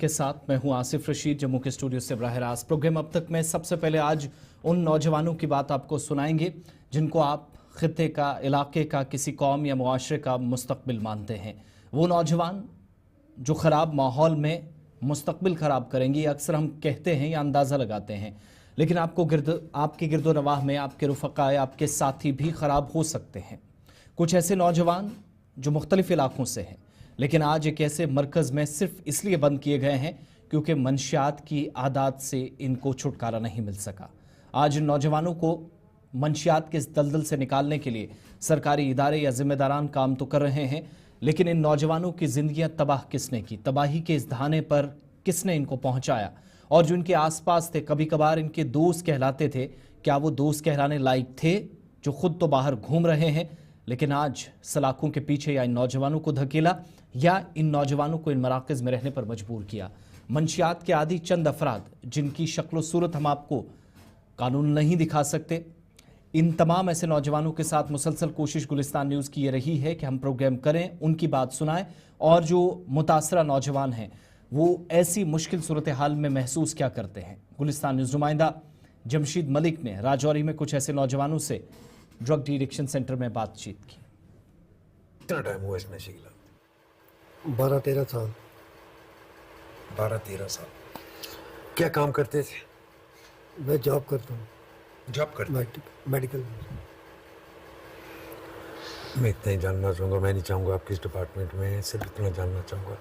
आपके साथ मैं हूं आसिफ रशीद, जम्मू के स्टूडियो से बराह रास्त। प्रोग्राम अब तक में सबसे पहले आज उन नौजवानों की बात आपको सुनाएंगे जिनको आप खित्ते का, इलाके का, किसी कौम या मुआशरे का मुस्तकबिल मानते हैं। वो नौजवान जो ख़राब माहौल में मुस्तकबिल ख़राब करेंगे, अक्सर हम कहते हैं या अंदाज़ा लगाते हैं, लेकिन आपके गिरदो नवाह में आपके रुफ़क़ा, आपके साथी भी ख़राब हो सकते हैं। कुछ ऐसे नौजवान जो मुख्तलिफ़ इलाक़ों से हैं, लेकिन आज एक ऐसे मरकज़ में सिर्फ इसलिए बंद किए गए हैं क्योंकि मंशियात की आदत से इनको छुटकारा नहीं मिल सका। आज इन नौजवानों को मंशियात के इस दलदल से निकालने के लिए सरकारी इदारे या ज़िम्मेदारान काम तो कर रहे हैं, लेकिन इन नौजवानों की ज़िंदगियां तबाह किसने की, तबाही के इस दहाने पर किसने इनको पहुंचाया, और जो इनके आसपास थे, कभी कभार इनके दोस्त कहलाते थे, क्या वो दोस्त कहलाने लायक थे जो खुद तो बाहर घूम रहे हैं, लेकिन आज सलाखों के पीछे या इन नौजवानों को धकेला या इन नौजवानों को इन मराकज़ में रहने पर मजबूर किया। मंशियात के आदि चंद अफराद जिनकी शक्ल सूरत हम आपको कानून नहीं दिखा सकते, इन तमाम ऐसे नौजवानों के साथ मुसलसल कोशिश गुलिस्तान न्यूज़ की ये रही है कि हम प्रोग्राम करें, उनकी बात सुनाएं, और जो मुतासरा नौजवान हैं वो ऐसी मुश्किल सूरत हाल में महसूस क्या करते हैं। गुलिस्तान न्यूज़ नुमाइंदा जमशीद मलिक ने राजौरी में कुछ ऐसे नौजवानों से ड्रग डिडिक्शन सेंटर में बातचीत की। कितना टाइम हुआ इस नशे के? 12-13 साल। 12-13 साल। क्या काम करते थे? मैं जॉब करता हूँ। जॉब करते? मेडिकल में। मैं इतना ही जानना चाहूँगा, मैं नहीं चाहूँगा आप किस डिपार्टमेंट में हैं, सिर्फ इतना जानना चाहूँगा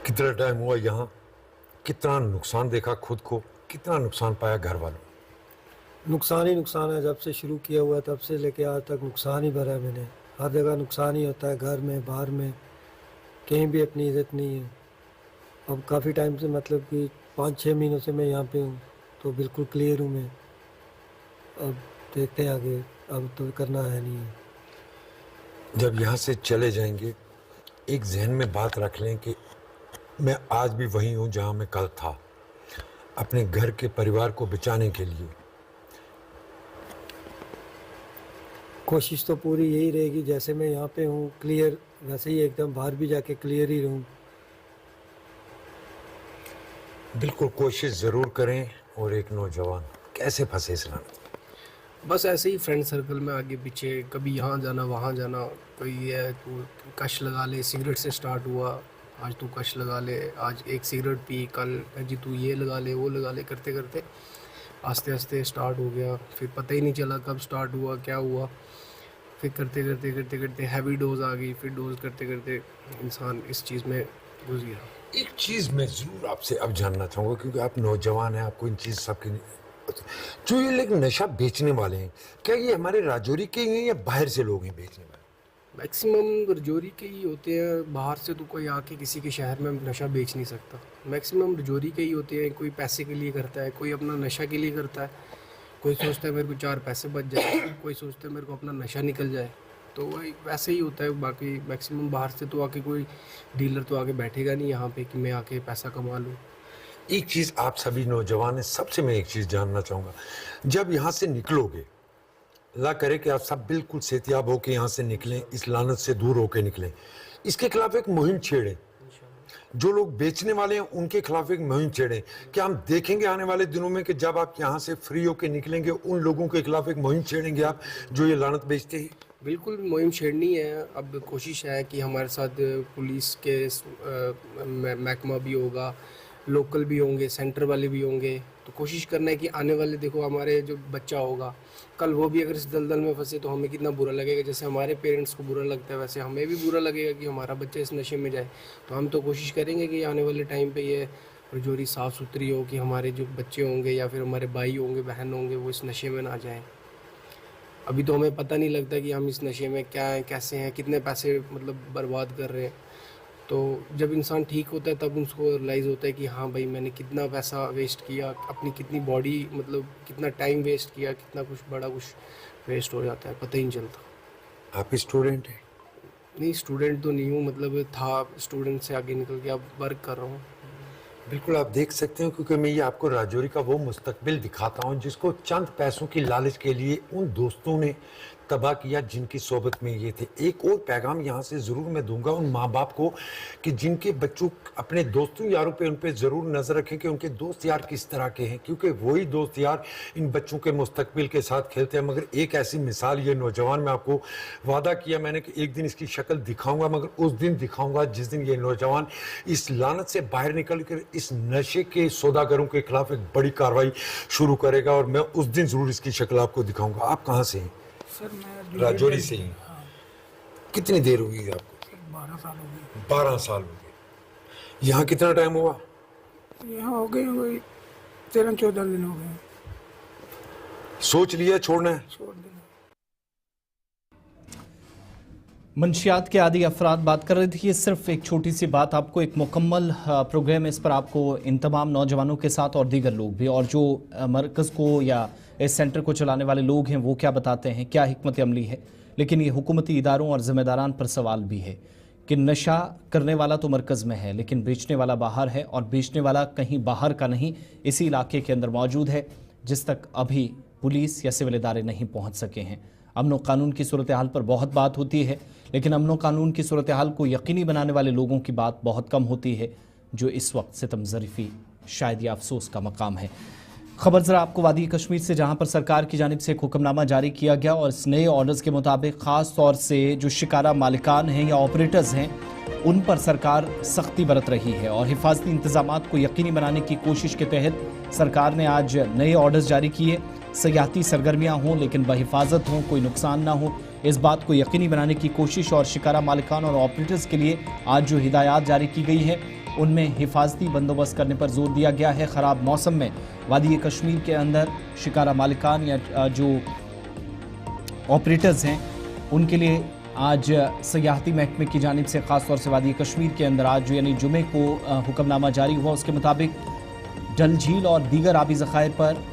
कितना टाइम हुआ यहाँ, कितना नुकसान देखा खुद को, कितना नुकसान पाया घर वालों? नुकसान ही नुकसान है, जब से शुरू किया हुआ तब से लेके आज तक नुकसान ही भरा है मैंने। हर जगह नुकसान ही होता है, घर में, बाहर में, कहीं भी अपनी इज्जत नहीं है। अब काफ़ी टाइम से, मतलब कि 5-6 महीनों से मैं यहाँ पे हूँ, तो बिल्कुल क्लियर हूँ मैं। अब देखते हैं आगे, अब तो करना है नहीं है। जब यहाँ से चले जाएंगे, एक जहन में बात रख लें कि मैं आज भी वहीं हूँ जहाँ मैं कल था, अपने घर के परिवार को बचाने के लिए। कोशिश तो पूरी यही रहेगी, जैसे मैं यहाँ पे हूँ क्लियर, वैसे ही एकदम बाहर भी जाके क्लियर ही रहूँ। बिल्कुल कोशिश ज़रूर करें। और एक नौजवान कैसे फंसे इस लाने? बस ऐसे ही फ्रेंड सर्कल में आगे पीछे, कभी यहाँ जाना वहाँ जाना, कोई है तो कश लगा ले, सिगरेट से स्टार्ट हुआ, आज तू कश लगा ले, आज एक सिगरेट पी, कल जी तू ये लगा ले, वो लगा ले, करते करते आस्ते आस्ते स्टार्ट हो गया। फिर पता ही नहीं चला कब स्टार्ट हुआ, क्या हुआ। फिर करते करते करते करते हैवी डोज आ गई, फिर डोज करते करते इंसान इस चीज़ में घुस गया। एक चीज़ मैं ज़रूर आपसे अब जानना चाहूँगा, क्योंकि आप नौजवान हैं, आपको इन चीज़ सबकी जो ये लोग नशा बेचने वाले हैं, क्या ये हमारे राजौरी के ही हैं या बाहर से लोग हैं बेचने वाले? मैक्सिमम रजौरी के ही होते हैं, बाहर से तो कोई आके किसी के शहर में नशा बेच नहीं सकता। मैक्सिमम रजौरी के ही होते हैं। कोई पैसे के लिए करता है, कोई अपना नशा के लिए करता है, कोई सोचता है मेरे को 4 पैसे बच जाए, कोई सोचता है मेरे को अपना नशा निकल जाए, तो वही वैसे ही होता है। बाकी मैक्सिमम बाहर से तो आके कोई डीलर तो आके बैठेगा नहीं यहाँ पे कि मैं आके पैसा कमा लूँ। एक चीज़ आप सभी नौजवान हैं, सबसे मैं एक चीज़ जानना चाहूँगा, जब यहाँ से निकलोगे, अल्लाह करे कि आप सब बिल्कुल सेहतियाब होकर यहाँ से निकलें, इस लानत से दूर होकर निकलें, इसके खिलाफ एक मुहिम छेड़ें। जो लोग बेचने वाले हैं उनके खिलाफ एक मुहिम छेड़ें। क्या हम देखेंगे आने वाले दिनों में कि जब आप यहाँ से फ्री होकर निकलेंगे, उन लोगों के खिलाफ एक मुहिम छेड़ेंगे आप जो ये लानत बेचते हैं? बिल्कुल मुहिम छेड़नी है। अब कोशिश है कि हमारे साथ पुलिस के महकमा भी होगा, लोकल भी होंगे, सेंटर वाले भी होंगे, तो कोशिश करना है कि आने वाले, देखो हमारे जो बच्चा होगा कल, वो भी अगर इस दलदल में फंसे तो हमें कितना बुरा लगेगा। जैसे हमारे पेरेंट्स को बुरा लगता है, वैसे हमें भी बुरा लगेगा कि हमारा बच्चा इस नशे में जाए। तो हम तो कोशिश करेंगे कि आने वाले टाइम पे ये रजौरी साफ़ सुथरी हो, कि हमारे जो बच्चे होंगे या फिर हमारे भाई होंगे, बहन होंगे, वो इस नशे में ना जाएँ। अभी तो हमें पता नहीं लगता कि हम इस नशे में क्या हैं, कैसे हैं, कितने पैसे मतलब बर्बाद कर रहे हैं। तो जब इंसान ठीक होता है तब उसको रियलाइज़ होता है कि हाँ भाई, मैंने कितना पैसा वेस्ट किया, अपनी कितनी बॉडी, मतलब कितना टाइम वेस्ट किया, कितना कुछ बड़ा कुछ वेस्ट हो जाता है, पता ही नहीं चलता। आप स्टूडेंट हैं? नहीं, स्टूडेंट तो नहीं हूँ, मतलब था, स्टूडेंट से आगे निकल के अब वर्क कर रहा हूँ। बिल्कुल आप देख सकते हैं, क्योंकि मैं ये आपको राजौरी का वो मुस्तकबिल दिखाता हूँ जिसको चंद पैसों की लालच के लिए उन दोस्तों ने तबाह किया जिनकी सोबत में ये थे। एक और पैगाम यहाँ से ज़रूर मैं दूंगा उन माँ बाप को कि जिनके बच्चों अपने दोस्तों यारों पे उन पे ज़रूर नज़र रखें कि उनके दोस्त यार किस तरह के हैं, क्योंकि वही दोस्त यार इन बच्चों के मुस्तकबिल के साथ खेलते हैं। मगर एक ऐसी मिसाल ये नौजवान, मैं आपको वादा किया मैंने कि एक दिन इसकी शक्ल दिखाऊंगा, मगर उस दिन दिखाऊंगा जिस दिन ये नौजवान इस लानत से बाहर निकल कर इस नशे के सौदागरों के खिलाफ एक बड़ी कार्रवाई शुरू करेगा, और मैं उस दिन ज़रूर इसकी शक्ल आपको दिखाऊंगा। आप कहाँ से हैं? सर मैं राजौरी से ही। कितनी देर हुई है आपको? 12 साल हो गए। 12 साल हो गए। यहाँ कितना टाइम हुआ? यहाँ हो गए वही 13-14 दिन हो गए। सोच लिया छोड़ना है? छोड़ देना। मंशियात के आदि अफराद बात कर रहे थे। ये सिर्फ एक छोटी सी बात, आपको एक मुकम्मल प्रोग्राम है इस पर, आपको इन तमाम नौजवानों के साथ और दीगर लोग भी, और जो मरकज़ को या इस सेंटर को चलाने वाले लोग हैं वो क्या बताते हैं, क्या हिकमत अमली है। लेकिन ये हुकूमती इदारों और ज़िम्मेदारान पर सवाल भी है कि नशा करने वाला तो मरकज़ में है लेकिन बेचने वाला बाहर है, और बेचने वाला कहीं बाहर का नहीं, इसी इलाके के अंदर मौजूद है जिस तक अभी पुलिस या सिविल इदारे नहीं पहुँच सके हैं। अमन व कानून की सूरत हाल पर बहुत बात होती है, लेकिन अमन व कानून की सूरत हाल को यकीनी बनाने वाले लोगों की बात बहुत कम होती है, जो इस वक्त सितम ज़रीफ़ी शायद या अफसोस का मकाम है। खबर ज़रा आपको वादी कश्मीर से, जहां पर सरकार की जानिब से एक हुक्मनामा जारी किया गया, और इस नए ऑर्डर्स के मुताबिक ख़ास तौर से जो शिकारा मालिकान हैं या ऑपरेटर्स हैं उन पर सरकार सख्ती बरत रही है, और हिफाजती इंतज़ामात को यकीनी बनाने की कोशिश के तहत सरकार ने आज नए ऑर्डर्स जारी किए। सयाहती सरगर्मियाँ हों लेकिन बहिफाजत हों, कोई नुकसान ना हो, इस बात को यकीनी बनाने की कोशिश, और शिकारा मालिकान और ऑपरेटर्स के लिए आज जो हिदायत जारी की गई है उनमें हिफाजती बंदोबस्त करने पर जोर दिया गया है। ख़राब मौसम में वादी कश्मीर के अंदर शिकारा मालिकान या जो ऑपरेटर्स हैं उनके लिए आज सयाहती महकमे की जानिब से ख़ास तौर से वादी कश्मीर के अंदर आज यानी जुमे को हुक्मनामा जारी हुआ। उसके मुताबिक डल झील और दीगर आबी ज़खायर पर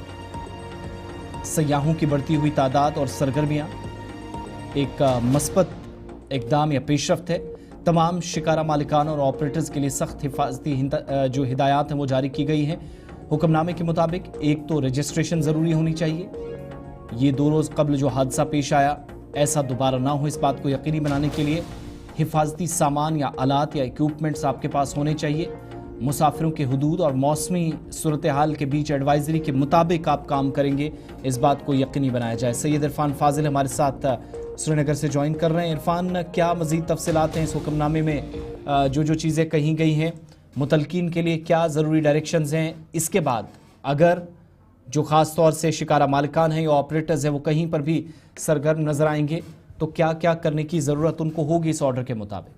सयाहों की बढ़ती हुई तादाद और सरगर्मियाँ एक मस्बत इक़दाम या पेशरफ्त है। तमाम शिकारा मालिकान और ऑपरेटर्स के लिए सख्त हिफाजती जो हिदायत हैं वो जारी की गई हैं। हुक्मनामे के मुताबिक एक तो रजिस्ट्रेशन ज़रूरी होनी चाहिए, ये 2 रोज़ कबल जो हादसा पेश आया ऐसा दोबारा ना हो, इस बात को यकीनी बनाने के लिए हिफाजती सामान या आलात या इक्विपमेंट्स आपके पास होने चाहिए। मुसाफिरों के हुदूद और मौसमी सूरत हाल के बीच एडवाइजरी के मुताबिक आप काम करेंगे, इस बात को यकीनी बनाया जाए। सैयद इरफान फाजिल हमारे साथ श्रीनगर से ज्वाइन कर रहे हैं। इरफान, क्या मज़ीद तफसीलात हैं इस हुक्मनामे में, जो चीज़ें कही गई हैं मुतलकीन के लिए क्या ज़रूरी डायरेक्शंस हैं, इसके बाद अगर जो ख़ास तौर से शिकारा मालिकान हैं या ऑपरेटर्स हैं वो कहीं पर भी सरगर्म नज़र आएंगे तो क्या क्या करने की ज़रूरत उनको होगी इस ऑर्डर के मुताबिक?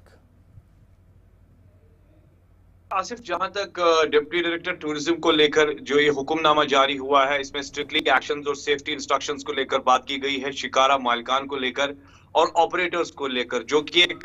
आसिफ, जहां तक डिप्टी डायरेक्टर टूरिज्म को लेकर जो ये हुक्मनामा जारी हुआ है इसमें स्ट्रिक्टली एक्शंस और सेफ्टी इंस्ट्रक्शंस को लेकर बात की गई है, शिकारा मालिकान को लेकर और ऑपरेटर्स को लेकर, जो कि एक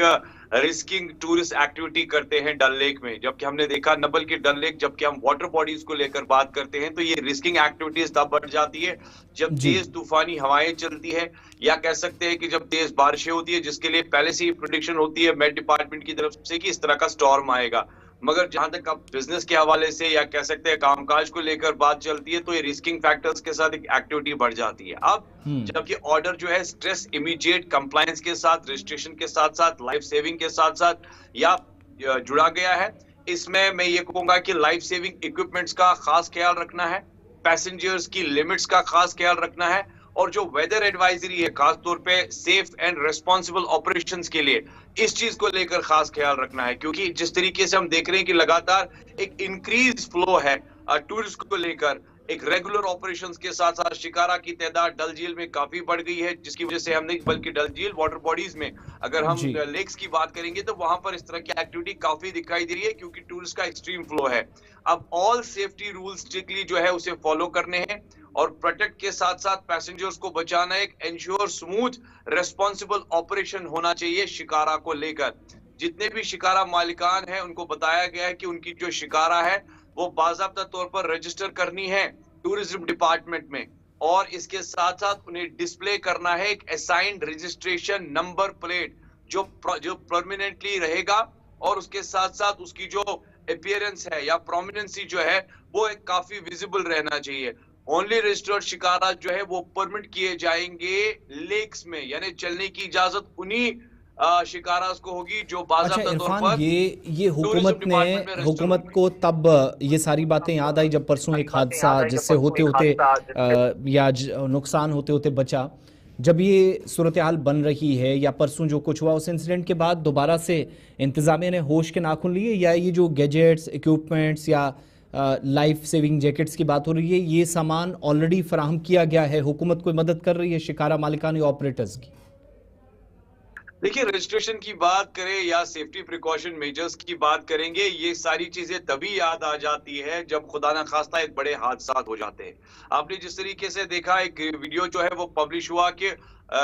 रिस्किंग टूरिस्ट एक्टिविटी करते हैं डल लेक में। जबकि हमने देखा न बल्कि डल लेक, जबकि हम वाटर बॉडीज को लेकर बात करते हैं तो ये रिस्किंग एक्टिविटीज तब बढ़ जाती है जब तेज तूफानी हवाएं चलती है, या कह सकते हैं कि जब तेज बारिशें होती है, जिसके लिए पहले से ही प्रेडिक्शन होती है मेट डिपार्टमेंट की तरफ से कि इस तरह का स्टॉर्म आएगा। मगर जहां तक अब बिजनेस के हवाले से या कह सकते हैं कामकाज को लेकर बात चलती है तो ये रिस्किंग फैक्टर्स के साथ एक एक्टिविटी बढ़ जाती है। अब जबकि ऑर्डर जो है स्ट्रेस इमीडिएट कंप्लायंस के साथ, रजिस्ट्रेशन के साथ साथ, लाइफ सेविंग के साथ साथ या जुड़ा गया है, इसमें मैं ये कहूंगा कि लाइफ सेविंग इक्विपमेंट्स का खास ख्याल रखना है, पैसेंजर्स की लिमिट्स का खास ख्याल रखना है, और जो वेदर एडवाइजरी है खास तौर पे सेफ एंड रेस्पॉन्सिबल ऑपरेशंस के लिए, इस चीज को लेकर खास ख्याल रखना है। क्योंकि जिस तरीके से हम देख रहे हैं कि लगातार एक इंक्रीज फ्लो है टूरिस्ट को लेकर, एक रेगुलर ऑपरेशंस के साथ साथ शिकारा की तादाद डल झील में काफी बढ़ गई है, जिसकी वजह से हमने बल्कि डल झील वाटर बॉडीज में अगर हम लेक्स की बात करेंगे तो वहां पर इस तरह की एक्टिविटी काफी दिखाई दे रही है क्योंकि टूरिस्ट का एक्सट्रीम फ्लो है। अब ऑल सेफ्टी रूल्स स्ट्रिक्टली जो है उसे फॉलो करने हैं और प्रोटेक्ट के साथ साथ पैसेंजर्स को बचाना, एक एंश्योर स्मूथ रेस्पॉन्सिबल ऑपरेशन होना चाहिए शिकारा को लेकर। जितने भी शिकारा मालिकान हैं उनको बताया गया है कि उनकी जो शिकारा है वो बाज़ाब्ता तौर पर रजिस्टर करनी है टूरिज्म डिपार्टमेंट में, और इसके साथ साथ उन्हें डिस्प्ले करना है एक असाइंड रजिस्ट्रेशन नंबर प्लेट जो परमानेंटली रहेगा, और उसके साथ साथ उसकी जो अपीयरेंस है या प्रोमिनेंसी जो है वो एक काफी विजिबल रहना चाहिए। ओनली रजिस्टर्ड शिकारा जो है वो परमिट किए जाएंगे लेक्स में, यानी चलने की इजाजत उन्हीं शिकारास को होगी जो अच्छा बाज़ाब्ता तौर इरफान, पर ये टूरिज्म डिपार्टमेंट में रजिस्टर्ड हुकूमत को तब ये सारी बातें याद आई जब परसों एक हादसा जिससे होते होते नुकसान होते होते बचा, जब ये सूरत हाल बन रही है या परसों जो कुछ हुआ उस इंसिडेंट के बाद दोबारा से इंतज़ामिया ने होश के नाखून लिए, या ये जो गैजेट्स इक्विपमेंट्स या लाइफ सेविंग जैकेट्स की बात हो रही है ये सामान ऑलरेडी फराहम किया गया है, हुकूमत कोई मदद कर रही है शिकारा मालिकान या ऑपरेटर्स की? देखिए, रजिस्ट्रेशन की बात करें या सेफ्टी प्रिकॉशन मेजर्स की बात करेंगे, ये सारी चीजें तभी याद आ जाती है जब खुदा न खास्ता एक बड़े हादसा हो जाते हैं। आपने जिस तरीके से देखा, एक वीडियो जो है वो पब्लिश हुआ कि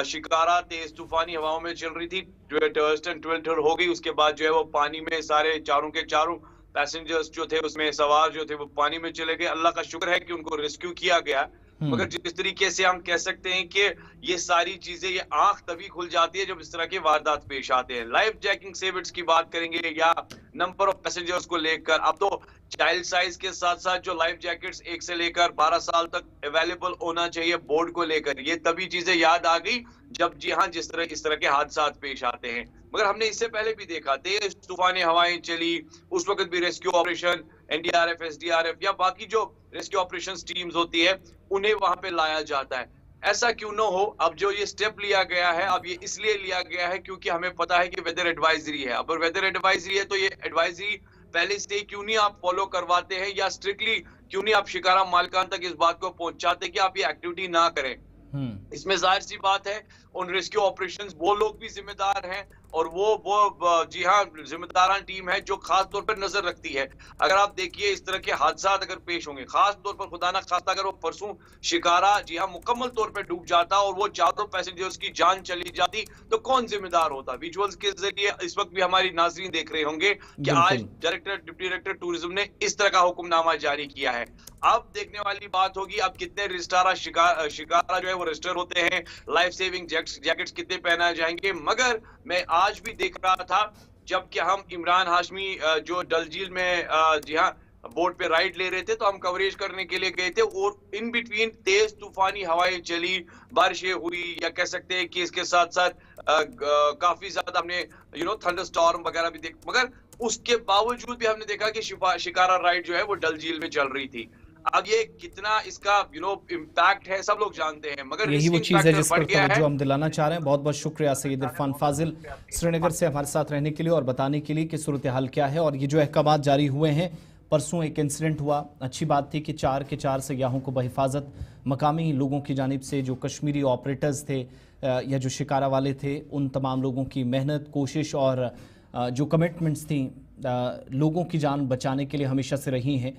शिकारा तेज तूफानी हवाओं में चल रही थी, टर्स्ट एंड ट्विल्टर हो गई, उसके बाद जो है वो पानी में सारे चारों के चारों पैसेंजर्स जो थे उसमें सवार जो थे वो पानी में चले गए। अल्लाह का शुक्र है कि उनको रेस्क्यू किया गया, मगर जिस तरीके से हम कह सकते हैं कि ये सारी चीजें, ये आंख तभी खुल जाती है जब इस तरह के वारदात पेश आते हैं। लाइफ जैकिंग सेवेट्स की बात करेंगे या नंबर ऑफ पैसेंजर्स को लेकर, अब तो चाइल्ड साइज के साथ साथ जो लाइफ जैकेट्स 1 से लेकर 12 साल तक अवेलेबल होना चाहिए बोर्ड को लेकर, ये तभी चीजें याद आ गई जब जी हाँ इस तरह के हादसा पेश आते हैं। मगर हमने इससे पहले भी देखा, तेज तूफानी हवाएं चली, उस वक्त भी रेस्क्यू ऑपरेशन एनडीआरएफ एसडीआरएफ या बाकी जो रेस्क्यू ऑपरेशंस टीम्स होती है उन्हें वहां पे लाया जाता है। ऐसा क्यों न हो, अब जो ये स्टेप लिया गया है, अब ये इसलिए लिया गया है क्योंकि हमें पता है कि वेदर एडवाइजरी है। अब वेदर एडवाइजरी है तो ये एडवाइजरी पहले से क्यों नहीं आप फॉलो करवाते हैं, या स्ट्रिक्टली क्यों नहीं आप शिकारा मालिकान तक इस बात को पहुंचाते कि आप ये एक्टिविटी ना करें। इसमें जाहिर सी बात है उन रेस्क्यू ऑपरेशंस वो लोग भी जिम्मेदार हैं, और वो जी हाँ जिम्मेदारान टीम है जो खास तौर पर नजर रखती है। अगर आप देखिए इस तरह के हादसा अगर पेश होंगे, खास तौर पर खुदा ना खास्ता अगर वो परसों शिकारा जी हाँ मुकम्मल तौर पर डूब जाता और वो चारों पैसेंजर्स की जान चली जाती, तो कौन जिम्मेदार होता। विजुअल्स के जरिए इस वक्त भी हमारी नाजरीन देख रहे होंगे कि आज डिप्टी डायरेक्टर टूरिज्म ने इस तरह का हुक्मनामा जारी किया है। अब देखने वाली बात होगी अब कितने रजिस्ट्रार शिकारा जो है वो रजिस्टर होते हैं, लाइफ सेविंग जैकेट्स कितने पहनाए जाएंगे। मगर मैं आज भी देख रहा था जब कि हम इमरान हाशमी जो डल झील में जी हाँ बोट पे राइड ले रहे थे, तो हम कवरेज करने के लिए गए थे और इन बिटवीन तेज तूफानी हवाएं चली, बारिशें हुई, या कह सकते हैं कि इसके साथ साथ काफी ज्यादा हमने थंडर स्टॉर्म वगैरह भी देख, मगर उसके बावजूद भी हमने देखा कि शिकारा राइड जो है वो डल झील में चल रही थी। अब ये कितना इसका इम्पैक्ट है सब लोग जानते हैं, मगर यही वो चीज़ है जिस पर तवज्जो हम दिलाना चाह रहे हैं। बहुत बहुत शुक्रिया सैयद इरफान फाजिल श्रीनगर से हमारे साथ रहने के लिए और बताने के लिए कि सूरत हाल क्या है। और ये जो अहकामात जारी हुए हैं, परसों एक इंसिडेंट हुआ, अच्छी बात थी कि 4 के 4 सयाहों को बहिफाजत मकामी लोगों की जानिब से, जो कश्मीरी ऑपरेटर्स थे या जो शिकारा वाले थे, उन तमाम लोगों की मेहनत कोशिश और जो कमिटमेंट्स थी लोगों की जान बचाने के लिए हमेशा से रही हैं,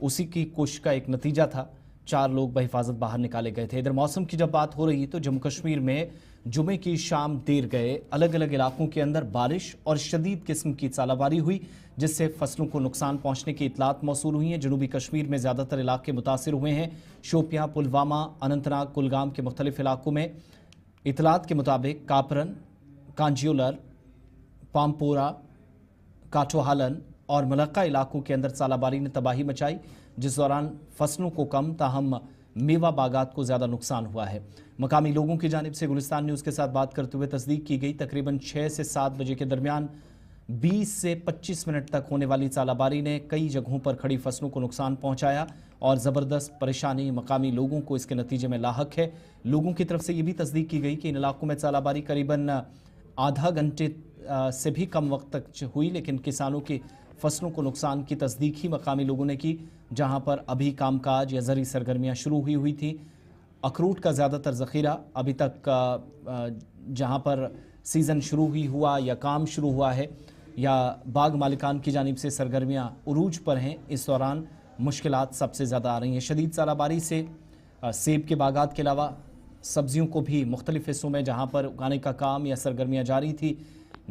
उसी की कोशिश का एक नतीजा था 4 लोग बहिफाजत बाहर निकाले गए थे। इधर मौसम की जब बात हो रही तो जम्मू कश्मीर में जुमे की शाम देर गए अलग अलग इलाकों के अंदर बारिश और शदीद किस्म की सालाबारी हुई, जिससे फसलों को नुकसान पहुंचने की इतलात मौसूल हुई हैं। जनूबी कश्मीर में ज़्यादातर इलाके मुतासिर हुए हैं। शोपियां, पुलवामा, अनंतनाग, कुलगाम के मुख्तलिफ इलाकों में इतलात के मुताबिक कापरन, कांजियोलर, पामपोरा, काठोहालन और मलक्का इलाकों के अंदर सालाबारी ने तबाही मचाई, जिस दौरान फसलों को कम ताहम मेवा बागात को ज़्यादा नुकसान हुआ है। मकामी लोगों की जानिब से गुलिस्तान न्यूज़ के साथ बात करते हुए तस्दीक की गई तकरीबन 6 से 7 बजे के दरमियान 20 से 25 मिनट तक होने वाली सालाबारी ने कई जगहों पर खड़ी फसलों को नुकसान पहुंचाया और ज़बरदस्त परेशानी मकामी लोगों को इसके नतीजे में लाहक है। लोगों की तरफ से ये भी तस्दीक की गई कि इन इलाकों में सालाबारी करीबन आधा घंटे से भी कम वक्त तक हुई, लेकिन किसानों की फसलों को नुकसान की तस्दीक ही मकामी लोगों ने की। जहां पर अभी कामकाज या ज़रूरी सरगर्मियां शुरू हुई थी, अखरूट का ज़्यादातर ज़ख़ीरा अभी तक जहां पर सीज़न शुरू हुआ या काम शुरू हुआ है या बाग मालिकान की जानिब से सरगर्मियां उरूज पर हैं, इस दौरान मुश्किलात सबसे ज़्यादा आ रही हैं। शदीद सालाबारी से सेब के बागात के अलावा सब्ज़ियों को भी मुख्तलिफ़ हिस्सों में जहाँ पर उगाने का काम या सरगर्मियाँ जारी थी,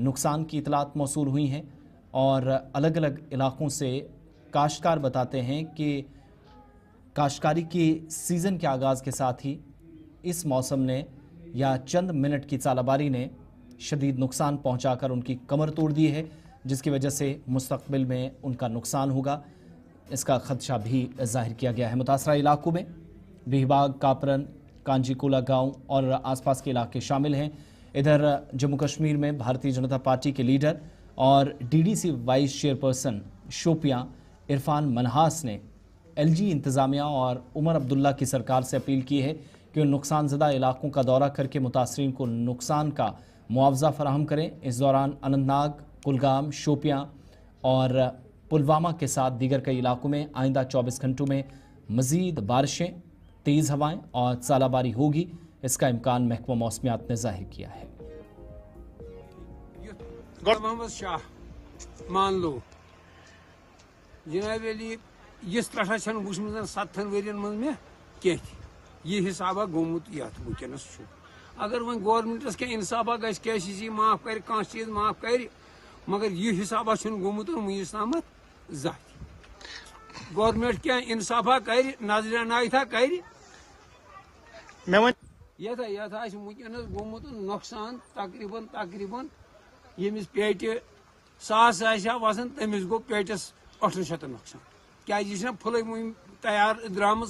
नुकसान की इतलात मौसूल हुई हैं। और अलग अलग इलाक़ों से काश्तकार बताते हैं कि काश्तकारी की सीज़न के आगाज़ के साथ ही इस मौसम ने या चंद मिनट की सालाबारी ने शदीद नुकसान पहुंचाकर उनकी कमर तोड़ दी है, जिसकी वजह से मुस्तक़बिल में उनका नुकसान होगा, इसका ख़दशा भी ज़ाहिर किया गया है। मुतासरा इलाक़ों में बिहबाग, कापरन, कांजीकुला गांव और आसपास के इलाके शामिल हैं। इधर जम्मू कश्मीर में भारतीय जनता पार्टी के लीडर और DDC vice chairperson Shopian Irfan Manhas ने एलजी इंतज़ामिया और उमर अब्दुल्ला की सरकार से अपील की है कि उन नुकसानज़दा इलाकों का दौरा करके मुतासरीन को नुकसान का मुआवजा फराहम करें। इस दौरान अनंतनाग, कुलगाम, शोपियां और पुलवामा के साथ दीगर कई इलाकों में आइंदा 24 घंटों में मज़ीद बारिशें, तेज़ हवाएं और ज़ालाबारी होगी, इसका इम्कान महकमा मौसमियात ने जाहिर किया है। मोहम्मद शाह मान लो जनाब अली इस तरह वुचम 7 वर्यन मज मे कह यह हिसाबा गोमुत यथ वनस अगर वन गवर्नमेंटस क्या इंसाफा गसी माफ कर कह चीज माफ कर मगर यह हिसाबा गोमुत वुनिस ताम जत गवर्नमेंट क्या इंसाफा कर नजराना कर यथ वनस गोमुत नुकसान तकरीबन यमिस पेट 100 वसान तमिस गो पेटस 800 नुकसान क्या फुल तैयार द्राम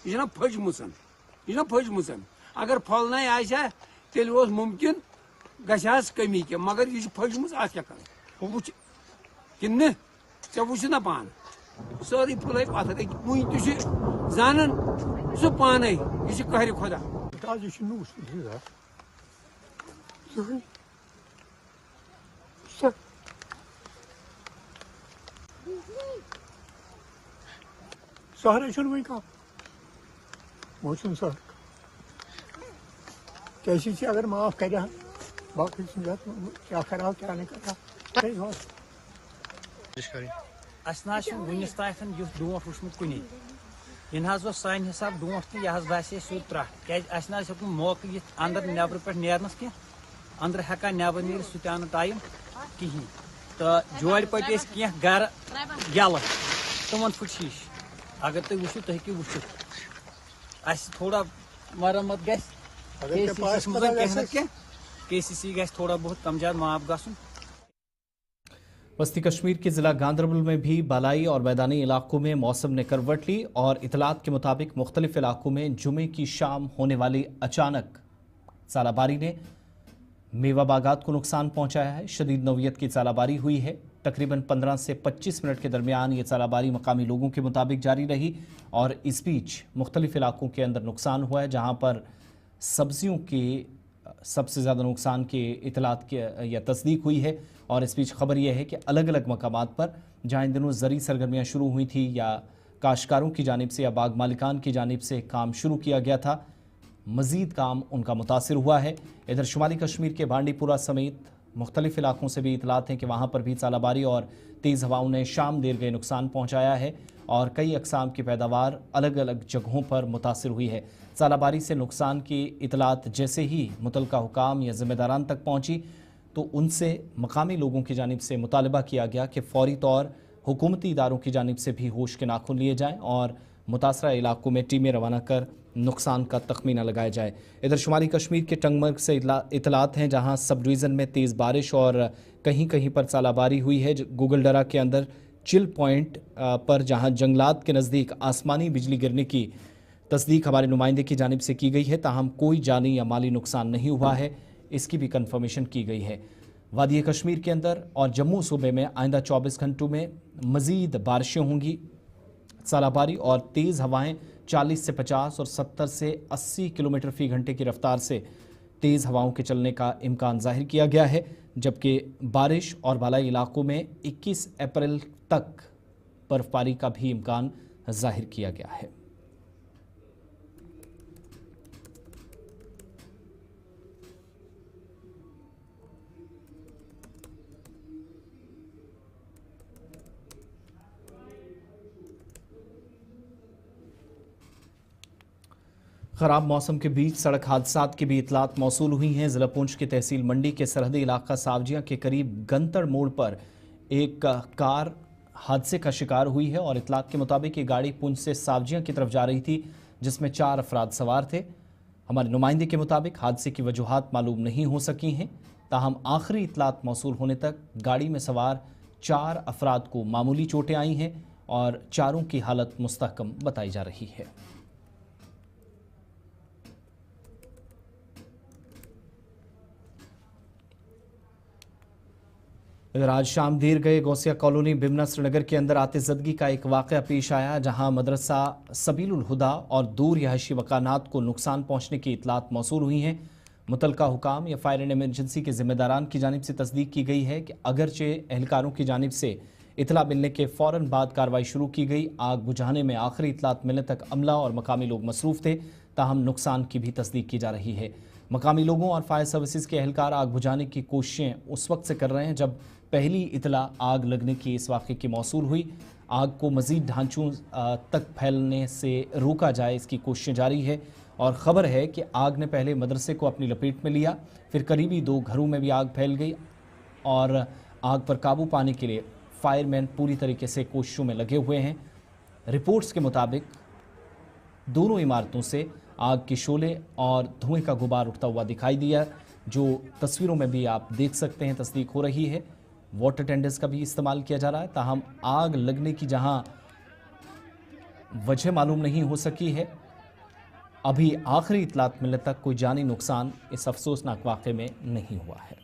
यह फजम अगर फल आ तेल मुमकिन गस कमी क्या मगर यह फजम क्या कर वो किन ऐ वो ना पान सारी फुल पत्थर वुन तान सह पान यह कहर खुदा सहारे वही कहा वो सर कैसी से अगर माफ कर बाकी क्या करा क्या नहीं करा वनस तन यु डोट वुचमुत कुनी यह सान हिसाब डोट तो यह बासे सो त्रट क्या मौक ये अंदर नबर पे नेरनस की अंदर हेका नबर नीर सह टाइम कहें तो जोड़ पट कह गर यल तमन फुट शीश अगर तुम वो तुम हेकू वो थोड़ा मरम्मत KCC गस थोड़ा बहुत कम ज्यादा माफ गसुन। वस्ती कश्मीर के ज़िला गांदरबल में भी बालाई और मैदानी इलाकों में मौसम ने करवट ली और इतलात के मुताबिक मुख्तलिफ इलाकों में जुमे की शाम होने वाली अचानक ज़ालाबारी ने मेवा बागात को नुकसान पहुंचाया है। शदीद नौयत की ज़ालाबारी हुई है। तकरीबन 15 से 25 मिनट के दरमियान ये ज़ालाबारी मकामी लोगों के मुताबिक जारी रही और इस बीच मुख्तलिफ इलाकों के अंदर नुकसान हुआ है, जहाँ पर सब्जियों के सबसे ज़्यादा नुकसान के इतलात के या तस्दीक हुई है। और इस बीच खबर यह है कि अलग अलग मकामात पर जहाँ इन दिनों ज़री सरगर्मियाँ शुरू हुई थी या काश्तकारों की जानिब से या बाग मालिकान की जानिब से काम शुरू किया गया था, मज़ीद काम उनका मुतासिर हुआ है। इधर शुमाली कश्मीर के बांडीपुरा समेत मुख्तलिफ इलाकों से भी इतलात हैं कि वहाँ पर भी ज़ालाबारी और तेज़ हवाओं ने शाम देर गए नुकसान पहुँचाया है और कई अक़साम की पैदावार अलग अलग जगहों पर मुतासिर हुई है। ज़ालाबारी से नुकसान की इतलात जैसे ही मुतलका हुकाम या ज़िम्मेदारान तक पहुँची तो उनसे मकामी लोगों की जानिब से मुतालबा किया गया कि फ़ौरी तौर हुकूमती इदारों की जानिब से भी होश के नाखून लिए जाएँ और मुतासरा इलाकों में टीमें रवाना कर नुकसान का तखमीना लगाया जाए। इधर शुमाली कश्मीर के टंगमर्ग से इतलात हैं जहां सब डिवीज़न में तेज़ बारिश और कहीं कहीं पर ज़ालाबारी हुई है। गुगलडरा के अंदर चिल पॉइंट पर जहां जंगलात के नज़दीक आसमानी बिजली गिरने की तस्दीक हमारे नुमाइंदे की जानिब से की गई है, ताहम कोई जानी या माली नुकसान नहीं हुआ है, इसकी भी कन्फर्मेशन की गई है। वादी कश्मीर के अंदर और जम्मू सूबे में आइंदा 24 घंटों में मज़ीद बारिशें होंगी। ज़ालाबारी और तेज़ हवाएं 40 से 50 और 70 से 80 किलोमीटर फ़ी घंटे की रफ्तार से तेज़ हवाओं के चलने का इम्कान ज़ाहिर किया गया है, जबकि बारिश और बालाई इलाकों में 21 अप्रैल तक बर्फबारी का भी इम्कान ज़ाहिर किया गया है। ख़राब मौसम के बीच सड़क हादसात की भी इतलात मौसूल हुई हैं। ज़िला पुंछ की तहसील मंडी के सरहदी इलाका सावजिया के करीब गंतड़ मोड़ पर एक कार हादसे का शिकार हुई है और इतलात के मुताबिक ये गाड़ी पुंछ से सावजिया की तरफ जा रही थी, जिसमें 4 अफराद सवार थे। हमारे नुमाइंदे के मुताबिक हादसे की वजूहात मालूम नहीं हो सकी हैं, ताहम आखिरी इतलात मौसूल होने तक गाड़ी में सवार 4 अफराद को मामूली चोटें आई हैं और चारों की हालत मुस्तहकम बताई जा रही है। इधर आज शाम देर गए गौसिया कॉलोनी बिमना श्रीनगर के अंदर आतिशज़दगी का एक वाक़या पेश आया, जहां मदरसा सबीलुल हुदा और दूर रिहायशी मकानात को नुकसान पहुंचने की इतलात मौसूल हुई हैं। मुतलका हुकाम या फायर एंड एमरजेंसी के ज़िम्मेदारान की जानिब से तस्दीक की गई है कि अगरचे एहलकारों की जानिब से इतला मिलने के फ़ौरन बाद कार्रवाई शुरू की गई। आग बुझाने में आखिरी इतलात मिलने तक अमला और मकामी लोग मसरूफ़ थे, ताहम नुकसान की भी तस्दीक की जा रही है। मकामी लोगों और फायर सर्विसेज के एहलकार आग बुझाने की कोशिशें उस वक्त से कर रहे हैं जब पहली इतला आग लगने की इस वाक़े की मौसूल हुई। आग को मज़ीद ढांचों तक फैलने से रोका जाए, इसकी कोशिशें जारी है। और ख़बर है कि आग ने पहले मदरसे को अपनी लपेट में लिया, फिर करीबी 2 घरों में भी आग फैल गई और आग पर काबू पाने के लिए फायरमैन पूरी तरीके से कोशिशों में लगे हुए हैं। रिपोर्ट्स के मुताबिक दोनों इमारतों से आग के शोले और धुएं का गुबार उठता हुआ दिखाई दिया, जो तस्वीरों में भी आप देख सकते हैं, तस्दीक हो रही है। वाटर टेंडर्स का भी इस्तेमाल किया जा रहा है, ताहम आग लगने की जहां वजह मालूम नहीं हो सकी है, अभी आखिरी इतलात मिलने तक कोई जानी नुकसान इस अफसोसनाक वाक़े में नहीं हुआ है।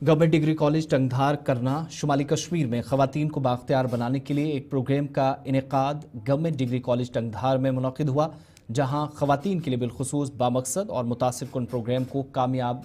गवर्नमेंट डिग्री कॉलेज टंगधार करना शुमाली कश्मीर में ख़वातीन को बाख्तियार बनाने के लिए एक प्रोग्राम का इनेकाद गवर्नमेंट डिग्री कॉलेज टंगधार में मुनक़िद हुआ, जहां ख़वातीन के लिए बिलखुसूस बामकसद और मुतासिर कुन प्रोग्राम को कामयाब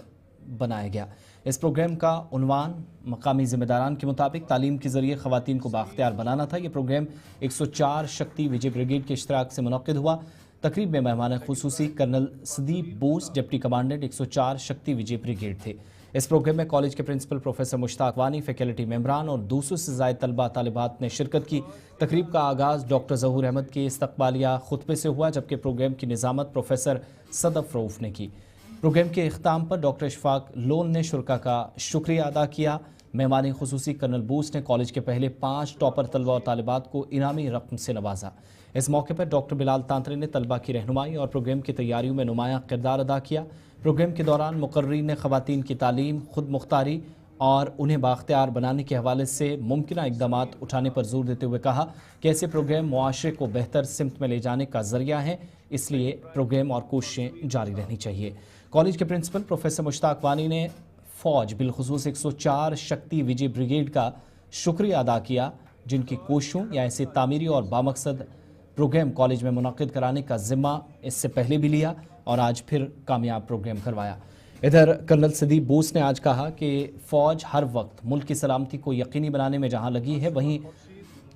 बनाया गया। इस प्रोग्राम का उन्वान मकामी ज़िम्मेदारान के मुताबिक तालीम के ज़रिए ख़वातीन को बाख्तियार बनाना था। ये प्रोग्राम 104 शक्ति विजय ब्रिगेड के इश्तराक से मुनक़िद हुआ। तकरीब में मेहमान खुसूसी colonel Sadeep Bose deputy commandant 104 Shakti विजय ब्रिगेड थे। इस प्रोग्राम में कॉलेज के प्रिंसिपल प्रोफेसर मुश्ताक वानी, फैकल्टी मेंबरान और 200 से ज़ायद तलबा तालिबात ने शिरकत की। तकरीब का आगाज़ डॉक्टर ज़हूर अहमद के इस्तकबालिया खुतबे से हुआ, जबकि प्रोग्राम की निज़ामत प्रोफेसर सदफ रऊफ़ ने की। प्रोग्राम के इख्ताम पर डॉक्टर इशफाक लोन ने शुरका का शुक्रिया अदा किया। मेहमान खुसूसी कर्नल बोस ने कॉलेज के पहले 5 टॉपर तलबा और तालिबात को इनामी रकम से नवाजा। इस मौके पर डॉक्टर बिलाल तांतरे ने तलबा की रहनुमाई और प्रोग्राम की तैयारियों में नुमायां किरदार अदा किया। प्रोग्राम के दौरान मुकर्रीन ने ख़वातीन की तालीम, खुद मुख्तारी और उन्हें बाख्तियार बनाने के हवाले से मुमकिन इक़दामात उठाने पर जोर देते हुए कहा कि ऐसे प्रोग्राम मुआशरे को बेहतर सिमत में ले जाने का ज़रिया है, इसलिए प्रोग्राम और कोशिशें जारी रहनी चाहिए। कॉलेज के प्रिंसिपल प्रोफेसर मुश्ताक वानी ने फ़ौज बिलखुसूस 104 शक्ति विजय ब्रिगेड का शुक्रिया अदा किया, जिनकी कोशिशों या ऐसे तामीरी और बामकसद प्रोग्राम कॉलेज में मुनक़िद कराने का ज़िम्मा इससे पहले भी लिया और आज फिर कामयाब प्रोग्राम करवाया। इधर कर्नल सदीप बोस ने आज कहा कि फ़ौज हर वक्त मुल्क की सलामती को यकीनी बनाने में जहां लगी है, वहीं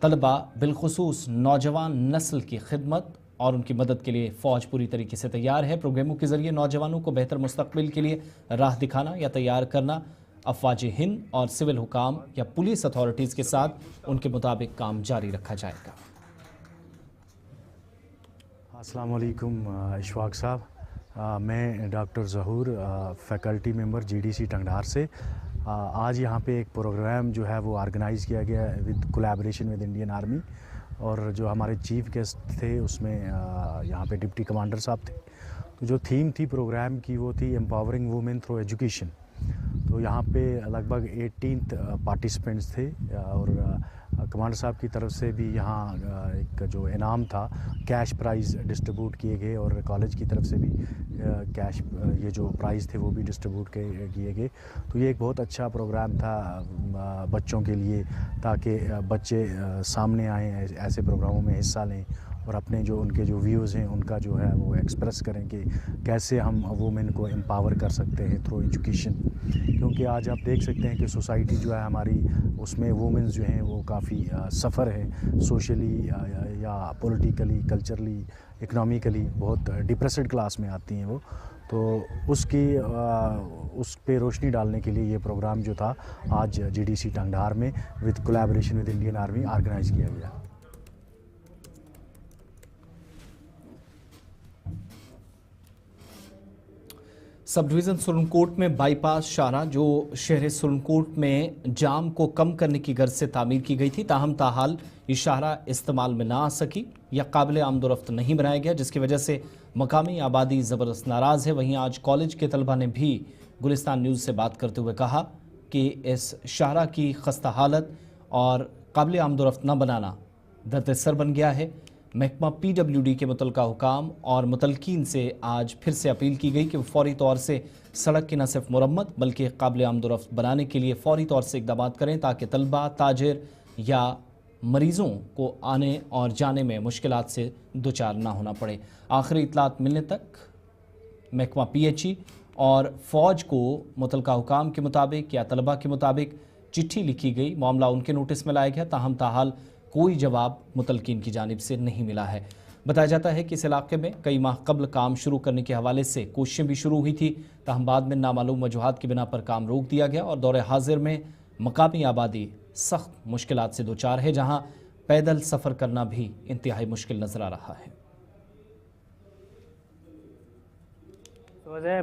तलबा बिलखुसूस नौजवान नस्ल की खिदमत और उनकी मदद के लिए फ़ौज पूरी तरीके से तैयार है। प्रोग्रामों के ज़रिए नौजवानों को बेहतर मुस्तकबिल के लिए राह दिखाना या तैयार करना अफवाज हिंद और सिविल हुकाम या पुलिस अथॉरिटीज़ के साथ उनके मुताबिक काम जारी रखा जाएगा। अस्सलाम वालेकुम इशफाक साहब, मैं डॉक्टर ज़हूर फैकल्टी मेंबर जीडीसी टंगधार से आज यहाँ पे एक प्रोग्राम जो है वो ऑर्गेनाइज़ किया गया with collaboration with Indian army, और जो हमारे चीफ गेस्ट थे उसमें यहाँ पे डिप्टी कमांडर साहब थे। तो जो थीम थी प्रोग्राम की वो थी एम्पावरिंग वुमेन थ्रू एजुकेशन। तो यहाँ पे लगभग 18 पार्टिसिपेंट्स थे और कमांडर साहब की तरफ से भी यहाँ एक जो इनाम था कैश प्राइज़ डिस्ट्रीब्यूट किए गए और कॉलेज की तरफ से भी कैश ये जो प्राइज़ थे वो भी डिस्ट्रीब्यूट किए गए। तो ये एक बहुत अच्छा प्रोग्राम था बच्चों के लिए, ताकि बच्चे सामने आएँ, ऐसे प्रोग्रामों में हिस्सा लें और अपने जो उनके जो व्यूज़ हैं उनका जो है वो एक्सप्रेस करें कि कैसे हम वुमेन को एम्पावर कर सकते हैं थ्रू एजुकेशन। क्योंकि आज आप देख सकते हैं कि सोसाइटी जो है हमारी, उसमें वुमेन जो हैं वो काफ़ी सफ़र है, सोशली या पॉलिटिकली, कल्चरली, इकोनॉमिकली बहुत डिप्रेस्ड क्लास में आती हैं वो। तो उस पे रोशनी डालने के लिए ये प्रोग्राम जो था आज जीडीसी टंगधार में with collaboration with Indian army organise किया गया। सब डिवीज़न सुरनकोट में बाईपास शाहरा जो शहर सुरनकोट में जाम को कम करने की गर्ज से तामीर की गई थी, ताहम ताहाल ये शाहरा इस्तेमाल में ना आ सकी या काबिल आमदोरफ्त नहीं बनाया गया, जिसकी वजह से मकामी आबादी ज़बरदस्त नाराज़ है। वहीं आज कॉलेज के तलबा ने भी गुलिस्तान न्यूज़ से बात करते हुए कहा कि इस शाहरा की खस्ता हालत और काबिल आमदोरफ्त न बनाना दर्द सर बन गया है। महकमा PWD के मुतलका हुकाम और मुतलकीन से आज फिर से अपील की गई कि वो फौरी तौर से सड़क की न सिर्फ मुरम्मत बल्कि काबिल आमदोरफ्त बनाने के लिए फौरी तौर से इक़दाम करें ताकि तलबा, ताजिर या मरीज़ों को आने और जाने में मुश्किलात से दुचार ना होना पड़े। आखिरी इतलात मिलने तक महकमा PHE और फ़ौज को मुतलका हुकाम के मुताबिक या तलबा के मुताबिक चिट्ठी लिखी गई। मामला उनके नोटिस में लाया गया, ताहम ताहाल कोई जवाब मुतलकीन की जानिब से नहीं मिला है। बताया जाता है कि इस इलाके में कई माह कबल काम शुरू करने के हवाले से कोशिशें भी शुरू हुई थी, ताहम बाद में नामालूम वजूहात की बिना पर काम रोक दिया गया और दौरे हाजिर में मकामी आबादी सख्त मुश्किलात से दो चार है, जहां पैदल सफ़र करना भी इंतहाई मुश्किल नज़र आ रहा है।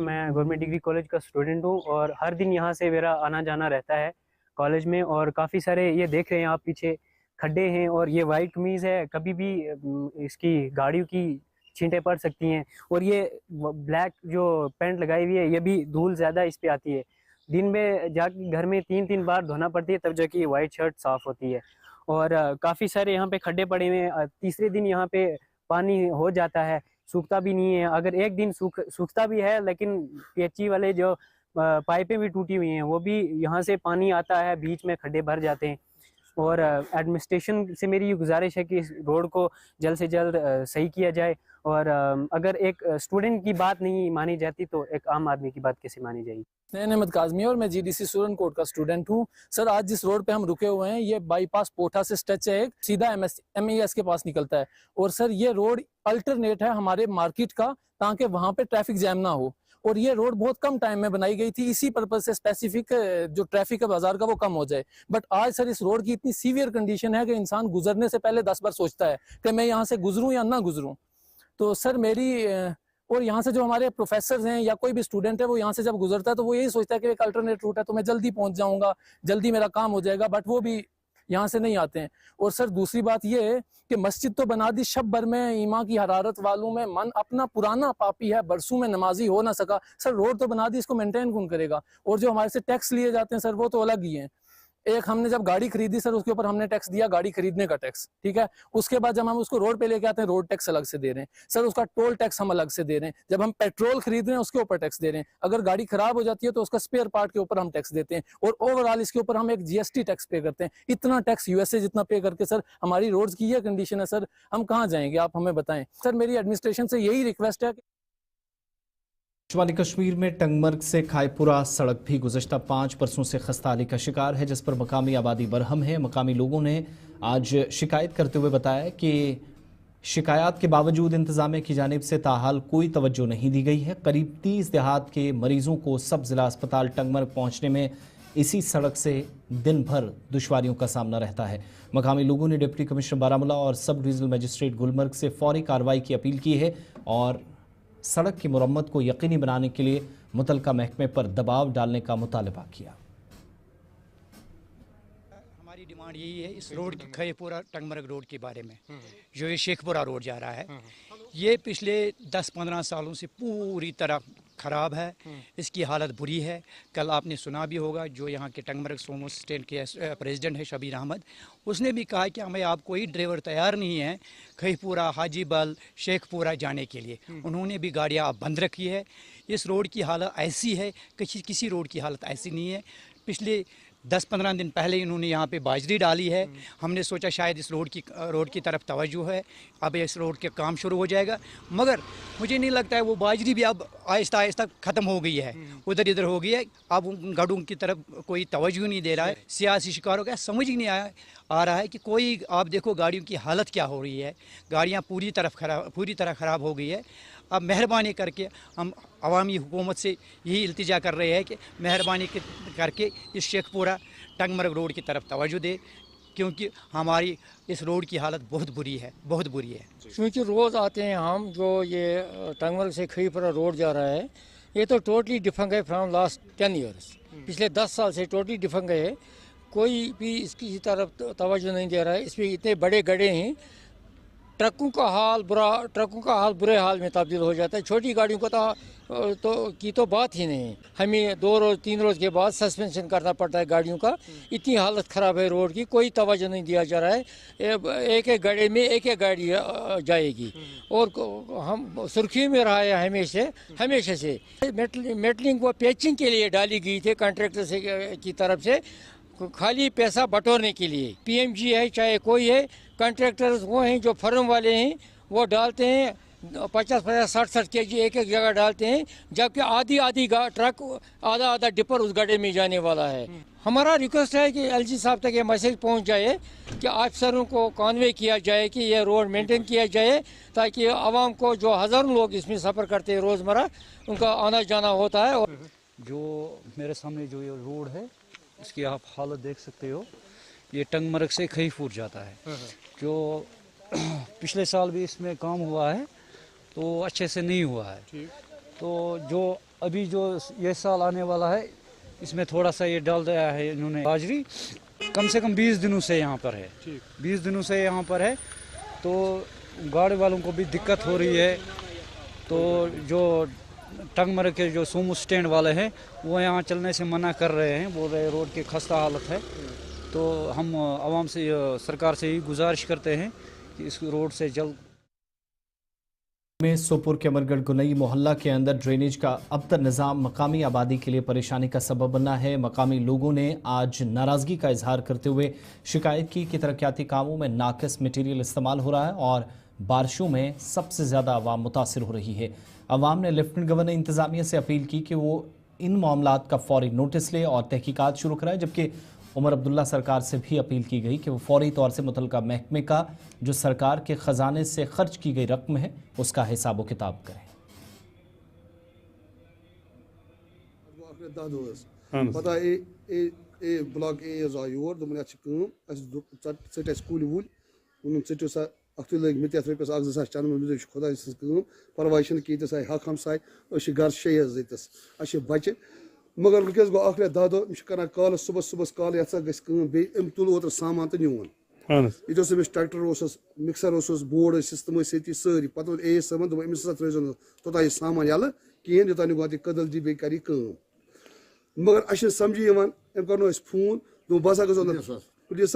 मैं गवर्नमेंट डिग्री कॉलेज का स्टूडेंट हूँ और हर दिन यहाँ से मेरा आना जाना रहता है कॉलेज में। और काफ़ी सारे ये देख रहे हैं आप पीछे खड्डे हैं और ये वाइट कमीज़ है, कभी भी इसकी गाड़ियों की छींटें पड़ सकती हैं। और ये ब्लैक जो पैंट लगाई हुई है ये भी धूल ज़्यादा इस पे आती है। दिन में जाके घर में 3-3 बार धोना पड़ती है तब जाके वाइट शर्ट साफ़ होती है। और काफ़ी सारे यहाँ पे खड्डे पड़े हुए हैं। तीसरे दिन यहाँ पे पानी हो जाता है, सूखता भी नहीं है। अगर एक दिन सूखता भी है लेकिन PHE वाले जो पाइपें भी टूटी हुई हैं वो भी यहाँ से पानी आता है, बीच में खड्डे भर जाते हैं। और एडमिनिस्ट्रेशन से मेरी ये गुजारिश है कि इस रोड को जल्द से जल्द सही किया जाए। और अगर एक स्टूडेंट की बात नहीं मानी जाती तो एक आम आदमी की बात कैसे मानी जाएगी। नैन अहमद काज़मी और मैं GDC सूरन कोट का स्टूडेंट हूँ। सर आज जिस रोड पे हम रुके हुए हैं ये बाईपास पोठा से स्ट्रेच है, एक सीधा MES के पास निकलता है। और सर ये रोड अल्टरनेट है हमारे मार्केट का ताकि वहाँ पे ट्रैफिक जैम ना हो। और ये रोड बहुत कम टाइम में बनाई गई थी इसी पर्पज से, स्पेसिफिक जो ट्रैफिक है बाजार का वो कम हो जाए। बट आज सर इस रोड की इतनी सीवियर कंडीशन है कि इंसान गुजरने से पहले 10 बार सोचता है कि मैं यहाँ से गुजरूं या ना गुजरूं। तो सर मेरी और यहाँ से जो हमारे प्रोफेसर हैं या कोई भी स्टूडेंट है वो यहाँ से जब गुजरता है तो वो यही सोचता है कि एक अल्टरनेट रूट है तो मैं जल्दी पहुँच जाऊँगा, जल्दी मेरा काम हो जाएगा, बट वो भी यहाँ से नहीं आते हैं। और सर दूसरी बात ये है कि मस्जिद तो बना दी शब भर में, ईमा की हरारत वालों में मन अपना पुराना पापी है, बरसों में नमाजी हो ना सका। सर रोड तो बना दी, इसको मेंटेन कौन करेगा? और जो हमारे से टैक्स लिए जाते हैं सर वो तो अलग ही हैं। एक हमने जब गाड़ी खरीदी सर उसके ऊपर हमने टैक्स दिया, गाड़ी खरीदने का टैक्स, ठीक है। उसके बाद जब हम उसको रोड पे लेके आते हैं रोड टैक्स अलग से दे रहे हैं सर, उसका टोल टैक्स हम अलग से दे रहे हैं। जब हम पेट्रोल खरीद रहे हैं उसके ऊपर टैक्स दे रहे हैं। अगर गाड़ी खराब हो जाती है तो उसका स्पेयर पार्ट के ऊपर हम टैक्स देते हैं। और ओवरऑल इसके ऊपर हम एक GST टैक्स पे करते हैं। इतना टैक्स USA जितना पे करके सर हमारी रोड्स की ये कंडीशन है सर, हम कहाँ जाएंगे आप हमें बताएं। सर मेरी एडमिनिस्ट्रेशन से यही रिक्वेस्ट है। शुमाली कश्मीर में टंगमर्ग से खायपुरा सड़क भी गुज़श्ता 5 बरसों से खस्ताहाली का शिकार है, जिस पर मकामी आबादी बरहम है। मकामी लोगों ने आज शिकायत करते हुए बताया कि शिकायत के बावजूद इंतज़ामिया की जानिब से ताहाल कोई तवज्जो नहीं दी गई है। करीब 30 देहात के मरीज़ों को सब ज़िला अस्पताल टंगमर्ग पहुँचने में इसी सड़क से दिन भर दुश्वारियों का सामना रहता है। मकामी लोगों ने डिप्टी कमिश्नर बारामूला और सब डिवीज़नल मजिस्ट्रेट गुलमर्ग से फौरी कार्रवाई की अपील की है और सड़क की मुरम्मत को यकीनी बनाने के लिए मुतलका महकमे पर दबाव डालने का मुतालबा किया। हमारी डिमांड यही है इस रोड की, खैपुरा टंगमर्ग रोड के बारे में, जो ये शेखपुरा रोड जा रहा है, ये पिछले 10-15 सालों से पूरी तरह ख़राब है। इसकी हालत बुरी है। कल आपने सुना भी होगा जो यहाँ के टंगमर्ग सोमो स्टैंड के प्रेसिडेंट है शबीर अहमद, उसने भी कहा कि हमें आप कोई ड्राइवर तैयार नहीं है खैपुरा, हाजीबल, शेखपुरा जाने के लिए। उन्होंने भी गाड़ियाँ बंद रखी है। इस रोड की हालत ऐसी है कि किसी रोड की हालत ऐसी नहीं है। पिछले 10-15 दिन पहले इन्होंने यहाँ पे बाजरी डाली है। हमने सोचा शायद इस रोड की तरफ तवज्जो है, अब इस रोड के काम शुरू हो जाएगा, मगर मुझे नहीं लगता है वो बाजरी भी अब आहिस्ता आहिस्ता ख़त्म हो गई है, उधर इधर हो गई है। अब उन गढ़ों की तरफ कोई तवज्जो नहीं दे रहा है। सियासी शिकारों का समझ ही नहीं आ रहा है कि कोई, आप देखो गाड़ियों की हालत क्या हो रही है, गाड़ियाँ पूरी तरह ख़राब हो गई है। अब मेहरबानी करके हम अवामी हुकूमत से यही इल्तिजा कर रहे हैं कि मेहरबानी करके इस शेखपुरा टंगमर्ग रोड की तरफ तवज्जो दे, क्योंकि हमारी इस रोड की हालत बहुत बुरी है, बहुत बुरी है। क्योंकि रोज़ आते हैं हम, जो ये टंगमर्ग से खैपुरा रोड जा रहा है ये तो टोटली डिफंग है फ्रॉम लास्ट 10 ईयर्स। पिछले 10 साल से टोटली डिफंग है, कोई भी इसकी तरफ तवज्जो नहीं दे रहा है। इस पर इतने बड़े गड्ढे हैं ट्रकों का हाल बुरे हाल में तब्दील हो जाता है। छोटी गाड़ियों को तो बात ही नहीं, हमें 2 रोज़ 3 रोज़ के बाद सस्पेंशन करना पड़ता है गाड़ियों का। इतनी हालत ख़राब है रोड की, कोई तवज्जो नहीं दिया जा रहा है। एक एक गाड़ी में एक एक गाड़ी जाएगी और हम सुर्खियों में रहा है हमेशा से। मेटलिंग व पैचिंग के लिए डाली गई थी कॉन्ट्रैक्टर की तरफ से, खाली पैसा बटोरने के लिए। PMG है चाहे कोई है, कॉन्ट्रैक्टर्स वो हैं जो फर्म वाले हैं, वो डालते हैं 50-50 60-60 kg एक एक जगह डालते हैं, जबकि आधी ट्रक आधा डिपर उस गड्ढे में जाने वाला है। हमारा रिक्वेस्ट है कि LG साहब तक ये मैसेज पहुंच जाए कि अफसरों को कॉन्वे किया जाए कि ये रोड मेंटेन किया जाए, ताकि आवाम को, जो हज़ारों लोग इसमें सफ़र करते हैं रोज़मर्रा, उनका आना जाना होता है। जो मेरे सामने जो ये रोड है, इसकी आप हालत देख सकते हो, ये टंगमर्ग से खईफुर जाता है। जो पिछले साल भी इसमें काम हुआ है तो अच्छे से नहीं हुआ है। तो जो अभी जो ये साल आने वाला है, इसमें थोड़ा सा ये डाल दिया है इन्होंने बाजरी, कम से कम 20 दिनों से यहाँ पर है। 20 दिनों से यहाँ पर है, तो गाड़ी वालों को भी दिक्कत हो रही है। तो जो टंगमर्ग के जो सोमो स्टैंड वाले हैं, वो यहाँ चलने से मना कर रहे हैं, बोल रहे रोड की खस्ता हालत है। तो हम आवाम से, सरकार से ही गुजारिश करते हैं कि इस रोड से जल्द में सोपुर के अमरगढ़ गुनई मोहल्ला के अंदर ड्रेनेज का अबतर निज़ाम मकामी आबादी के लिए परेशानी का सबब बना है। मकामी लोगों ने आज नाराज़गी का इजहार करते हुए शिकायत की कि तरक्याती कामों में नाकिस मटीरियल इस्तेमाल हो रहा है और बारिशों में सबसे ज़्यादा आवाम मुतासिर हो रही है। आवाम ने लेफ्टिनेंट गवर्नर इंतज़ामिया से अपील की कि वो इन मामलात का फौरी नोटिस ले और तहकीकात शुरू कराए, जबकि उमर अब्दुल्ला सरकार से भी अपील की गई कि वो फौरी तौर से मुतल्लिका महकमे का जो सरकार के ख़जाने से खर्च की गई रकम है उसका हिसाब किताब करें। पता ब्लॉक योर कूल वूल चा अख लग मे रपस 1-2 चंद खुदा परवाह कीतस आए हक हमसाय घर 6 जतीस बच्चे, मगर वनकस गो 1 10 दह कर कल सुबह कल ये गम तुल ओतर सामान तो न्यून ये Amish tractor mixer board system ये सारी पे AS साहब दोप अमिस त्रो तोत यह सामान यल कहें योतान ये कदल दी बे कर मगर अ समझी अम कर फोन दोप बह गो पुलिस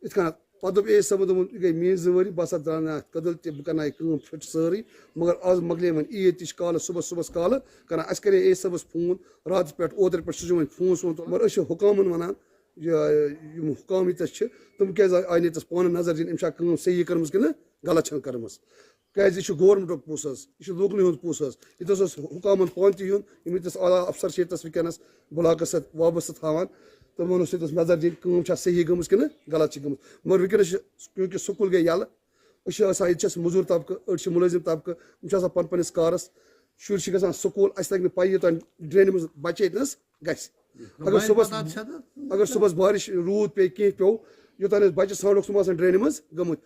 इत पे दोप AS साहब दोप यह गई मेरी जिम्मेवारी बह द्रा कदल तह बह कर फिट सारी, मगर आज मकले ईद तह कल सुबह कल कर करे AS साहबस फोन रात पे ओतर पे सो फोन सोन, मगर हुकामन वन हुकाम यस तुम क्या आय नस पान नजर दिन सही कर्म कि गलत कर्म क्या गवर्नमेंट पोस यह लोकल हूं पोस ये हुकामन पान तुन यस आला अफसर यस वनकस ब्लाकस वाबस्त थान तमन नजर दिन सही गम कि गलत गम, मगर वनकस क्योंकि स्कूल गई यल मजूर तबकह मुलाजिम तबकह पन्नस कारस शुर ग स्कूल अस लग पे योतान ड्रेन मज बचे गस अगर सुबह बारिश रूद पे कह पे योतान बच्चे सांड तुम ड्रेन मज गमुत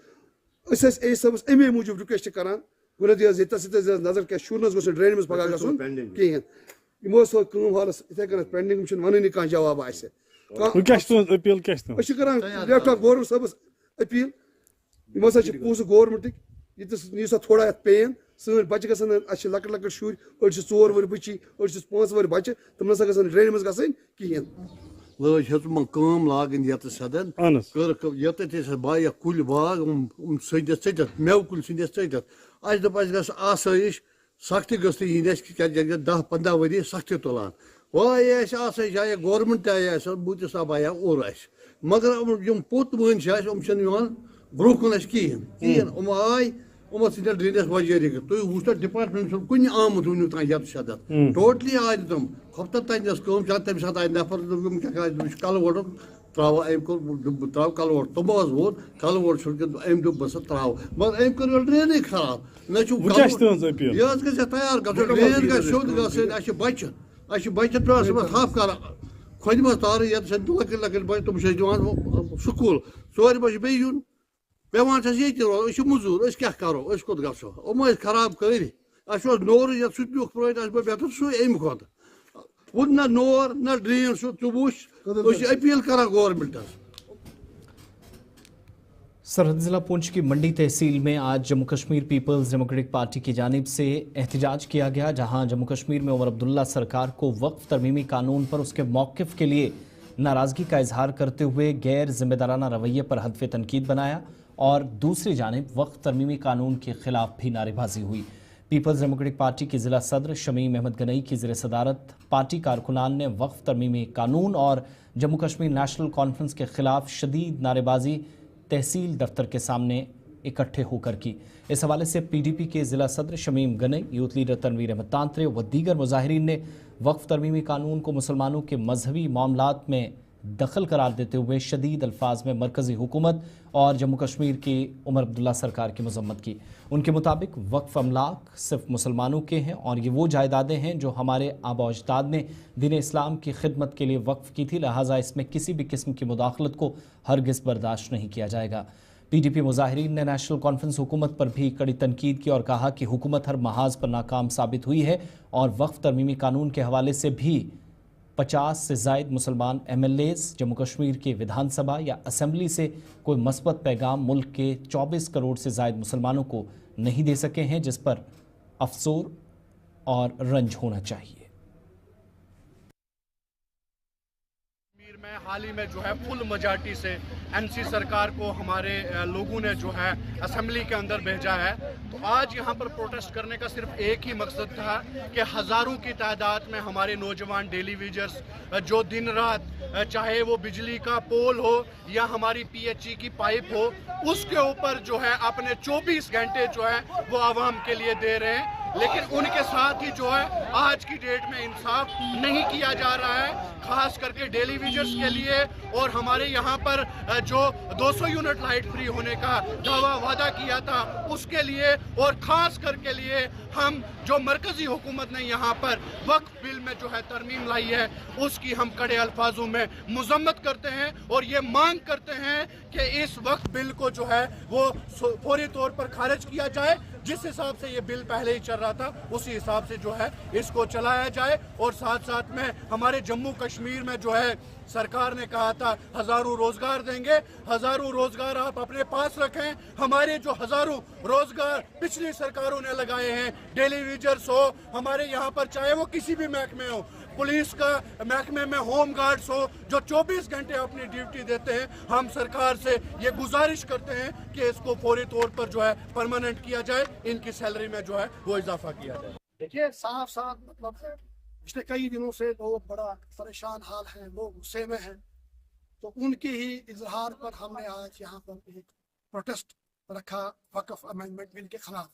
AS साहबस अमे मूजूब रिक्वेस्ट करान गुना नजर क्या शुर गो ड्रेन मज पगह गन कहें यमो हालस इथे कन पेंडिंग वन कह जवाब अपील गवर्नमेंट साहबस अपील यम पोस गवर्नमेंट ये थोड़ा पेन सन बच्चे गए लकट शुर 4 वर बची 5 वर बच्चे तम ना गन ड्रेन मज गन कहें लम लागन ये सदन कर बाया कुल बाग सदित मेव कुल सदित दप आसाइश सख्ती गई 10-15 वरी सख्ती तुलान वाइश आए गवर्नमेंट आस बूत साहब आया और मगर पोत वन ब्रो कुन कहें आय ड्रेनस वजह तुम वो डिपार्टमेंट कुन आमुत वन तान शदत टोटली आय तम हफ्त तस तम सात आय नफर कल वोट त्रो त्रो कल वोट तुम वोत कल वोट अम दोप बस त्रो मगर अम कर ड्रेन खराब यह तैयार ड्रेन गो बच्चे बच्चे पे हफ कर खोद मज तार ये लकट बच्चे तुम दिवान स्कूल 4 बजे बे यून पेवान ये मजूर क्या करो कोत गो हम खराब कर नोर ये सुख बेहतर सू अम खुद वो ना नोर ना ड्रेन सू तू वो अपील कर गवर्नमेंटस। सरहद जिला पुंछ की मंडी तहसील में आज Jammu Kashmir peoples democratic party की जानिब से एहतजाज किया गया, जहां जम्मू कश्मीर में उमर अब्दुल्ला सरकार को वक्फ तरमीमी कानून पर उसके मौक़िफ़ के लिए नाराज़गी का इजहार करते हुए गैर जिम्मेदाराना रवैये पर हदफ तनकीद बनाया और दूसरी जानिब वक्फ तरमीमी कानून के खिलाफ भी नारेबाजी हुई। पीपल्स डेमोक्रेटिक पार्टी के ज़िला सदर शमीम अहमद गनई की ज़ेर सदारत पार्टी कारकुनान ने वक्फ तरमीमी कानून और जम्मू कश्मीर नेशनल कॉन्फ्रेंस के खिलाफ शदीद नारेबाजी तहसील दफ्तर के सामने इकट्ठे होकर की। इस हवाले से पीडीपी के ज़िला सदर शमीम गनई, यूथ लीडर तनवीर अहमद तांत्रे व दीगर मुजाहिरीन ने वक्फ तरमीमी कानून को मुसलमानों के मजहबी मामलात में दखल करार देते हुए शदीद अल्फाज में मरकज़ी हुकूमत और जम्मू कश्मीर की उमर अब्दुल्ला सरकार की मजम्मत की। उनके मुताबिक वक्फ अमलाक सिर्फ मुसलमानों के हैं और ये वो जायदादें हैं जो हमारे आबा अजदाद ने दीन इस्लाम की खिदमत के लिए वक्फ की थी, लिहाजा इसमें किसी भी किस्म की मुदाखलत को हरगिज़ बर्दाश्त नहीं किया जाएगा। पीडीपी मुजाहिरीन ने नेशनल कॉन्फ्रेंस हुकूमत पर भी कड़ी तनकीद की और कहा कि हुकूमत हर महाज पर नाकाम साबित हुई है और वक्फ तरमीमी कानून के हवाले से भी 50 से ज़ायद मुसलमान MLAs जम्मू कश्मीर के विधानसभा या असम्बली से कोई मस्बत पैगाम मुल्क के 24 करोड़ से ज़ायद मुसलमानों को नहीं दे सके हैं, जिस पर अफसोस और रंज होना चाहिए। में हाल ही में जो है फुल मेजॉरिटी से NC सरकार को हमारे लोगों ने जो है असेंबली के अंदर भेजा है। तो आज यहाँ पर प्रोटेस्ट करने का सिर्फ एक ही मकसद था कि हज़ारों की तादाद में हमारे नौजवान डेली वेजर्स जो दिन रात चाहे वो बिजली का पोल हो या हमारी PHE की पाइप हो, उसके ऊपर जो है अपने 24 घंटे जो है वो आवाम के लिए दे रहे हैं, लेकिन उनके साथ ही जो है आज की डेट में इंसाफ नहीं किया जा रहा है, खास करके डेली वेजर्स के लिए। और हमारे यहाँ पर जो 200 यूनिट लाइट फ्री होने का दावा वादा किया था उसके लिए, और खास करके लिए हम जो मरकजी हुकूमत ने यहाँ पर वक्फ बिल में जो है तरमीम लाई है उसकी हम कड़े अल्फाजों में मजम्मत करते हैं और ये मांग करते हैं कि इस वक्फ बिल को जो है वो फौरी तौर पर खारिज किया जाए। जिस हिसाब से ये बिल पहले ही चल रहा था उसी हिसाब से जो है इसको चलाया जाए। और साथ साथ में हमारे जम्मू कश्मीर में जो है सरकार ने कहा था हज़ारों रोजगार देंगे, हज़ारों रोजगार आप अपने पास रखें। हमारे जो हज़ारों रोजगार पिछली सरकारों ने लगाए हैं, डेली वेजर्स हो हमारे यहाँ पर, चाहे वो किसी भी महकमे हो, पुलिस का महकमे में होम गार्ड्स हो जो 24 घंटे अपनी ड्यूटी देते हैं, हम सरकार से ये गुजारिश करते हैं कि इसको फौरी तौर पर जो है परमानेंट किया जाए, इनकी सैलरी में जो है वो इजाफा किया जाए। देखिए साफ साफ मतलब है, पिछले कई दिनों से लोग बड़ा परेशान हाल हैं, लोग गुस्से में हैं, तो उनके ही इजहार पर हमने आज यहाँ पर एक प्रोटेस्ट रखा वक्फ अमेंडमेंट बिल के खिलाफ।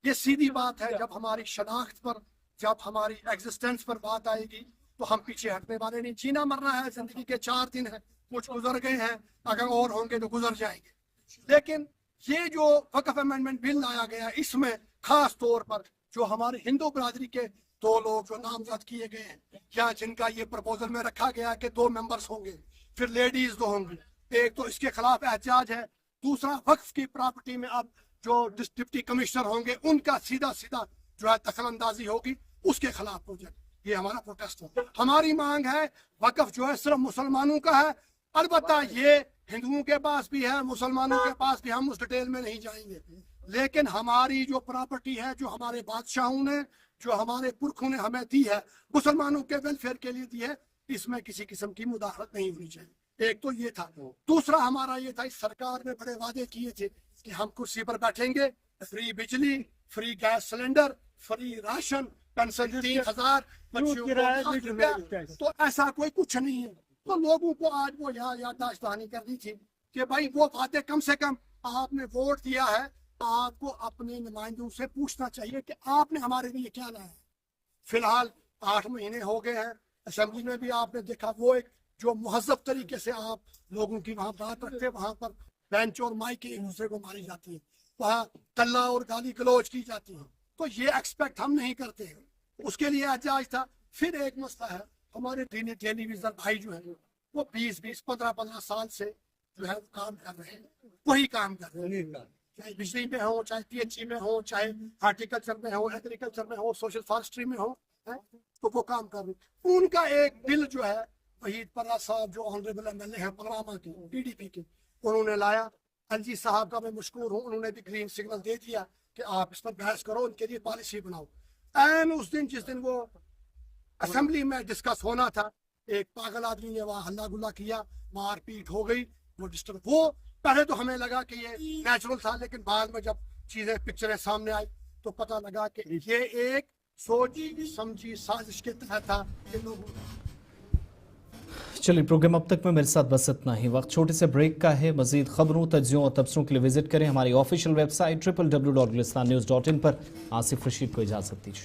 ये सीधी बात है, जब हमारी शनाख्त पर, जब हमारी एग्जिस्टेंस पर बात आएगी तो हम पीछे हटने वाले नहीं। जीना मरना है, जिंदगी के 4 दिन है, कुछ गुजर गए हैं, अगर और होंगे तो गुजर जाएंगे। लेकिन ये जो वक्फ अमेंडमेंट बिल लाया गया, इसमें खास तौर पर जो हमारे हिंदू बरादरी के 2 लोग जो नामजद किए गए हैं या जिनका ये प्रपोजल में रखा गया कि 2 मेंबर्स होंगे, फिर लेडीज 2 होंगी, एक तो इसके खिलाफ एहतजाज है। दूसरा, वक्फ की प्रॉपर्टी में अब जो डिप्टी कमिश्नर होंगे उनका सीधा सीधा जो है दखल अंदाजी होगी, उसके खिलाफ हो जाए। ये हमारा प्रोटेस्ट है। हमारी मांग है वक्फ जो है सिर्फ मुसलमानों का है, अलबत्ता ये हिंदुओं के पास भी है, मुसलमानों के पास भी, हम उस डिटेल में नहीं जाएंगे। लेकिन हमारी जो प्रॉपर्टी है, जो हमारे बादशाहों ने, जो हमारे पुरखों ने हमें दी है, मुसलमानों के वेलफेयर के लिए दी है, इसमें किसी किस्म की मुदाखलत नहीं होनी चाहिए। एक तो ये था। दूसरा हमारा ये था, इस सरकार ने बड़े वादे किए थे कि हम कुर्सी पर बैठेंगे, फ्री बिजली, free gas cylinder, free ration, pension 3000, तो ऐसा कोई कुछ नहीं है। तो लोगों को आज वो याददाश्त दहानी करनी थी कि भाई वो वादे कम से कम, आपने वोट दिया है, आपको अपने नुमाइंदों से पूछना चाहिए कि आपने हमारे लिए क्या लाया है। फिलहाल 8 महीने हो गए हैं, असेंबली में भी आपने देखा वो एक जो मुहज़्ज़ब तरीके से आप लोगों की वहाँ बात रखते, वहाँ पर बेंच और माइक एक दूसरे को मारी जाती है, वहाँ तल्ला और गाली गलौज की जाती है। तो ये एक्सपेक्ट हम नहीं करते हैं, उसके लिए एहतजाज था। फिर एक मसला है, हमारे डेली वेजर भाई जो है वो 20-20, 15-15 साल से जो है काम कर रहे हैं, वही काम कर रहे हैं, चाहे बिजली में हो, चाहे PHE में हो, चाहे हार्टिकल्चर में हो, एग्रीकल्चर में हो, सोशल फॉरेस्ट्री में हो, तो वो काम कर रहे हैं। उनका एक बिल जो है वहीद पर्रा साहब जो ऑनरेबल MLA है पुलवामा के PDP के, उन्होंने लाया, एलजी साहब का मैं मशकूर हूँ, उन्होंने भी ग्रीन सिग्नल दे दिया कि आप इस पर बहस करो, उनके लिए पॉलिसी बनाओ। एन उस दिन जिस दिन वो असेंबली में डिस्कस होना था, एक पागल आदमी ने वहाँ हल्ला गुल्ला किया, मार पीट हो गई, वो डिस्टर्ब, वो पहले तो हमें लगा कि ये नेचुरल था, लेकिन बाद में जब चीजें पिक्चरें सामने आई तो पता लगा कि ये एक सोची समझी साजिश के तहत था कि लोगों। चलिए, प्रोग्राम अब तक में मेरे साथ बस इतना ही। वक्त छोटे से ब्रेक का है। मजीद खबरों, तज्जियों और तबसरों के लिए विजिट करें हमारी ऑफिशियल वेबसाइट www.gulistannews.in पर। आसिफ रशीद को इजाजत दीजिए।